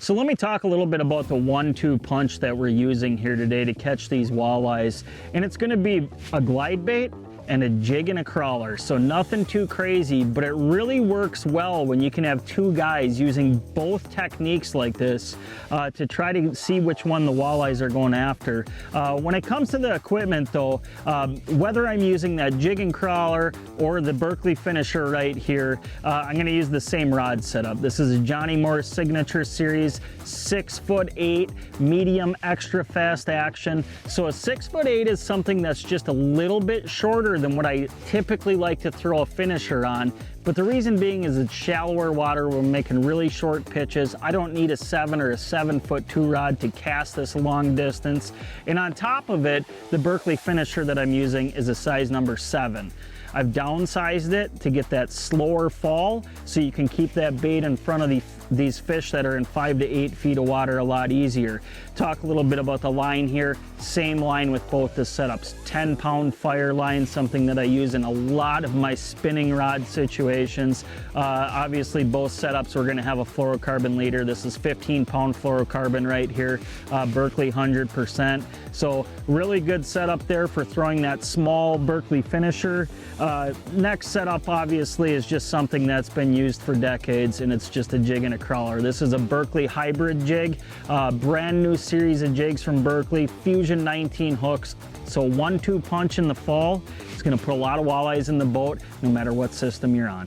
So let me talk a little bit about the 1-2 punch that we're using here today to catch these walleyes. And it's gonna be a glide bait and a jig and a crawler. So nothing too crazy, but it really works well when you can have two guys using both techniques like this to try to see which one the walleyes are going after. When it comes to the equipment though, whether I'm using that jig and crawler or the Berkley finisher right here, I'm gonna use the same rod setup. This is a Johnny Moore's Signature Series 6'8", medium extra fast action. So a 6'8" is something that's just a little bit shorter than what I typically like to throw a finisher on. But the reason being is it's shallower water. We're making really short pitches. I don't need a 7 or a 7'2" rod to cast this long distance. And on top of it, the Berkley finisher that I'm using is a size number 7. I've downsized it to get that slower fall so you can keep that bait in front of these fish that are in 5 to 8 feet of water a lot easier. Talk a little bit about the line here. Same line with both the setups. 10-pound fire line, something that I use in a lot of my spinning rod situations. Obviously both setups we're gonna have a fluorocarbon leader. This is 15-pound fluorocarbon right here, Berkley 100%. So really good setup there for throwing that small Berkley finisher. Next setup obviously is just something that's been used for decades, and it's just a jig and a crawler. This is a Berkley hybrid jig, brand new series of jigs from Berkley, Fusion 19 hooks. So 1-2 punch in the fall, it's gonna put a lot of walleyes in the boat no matter what system you're on.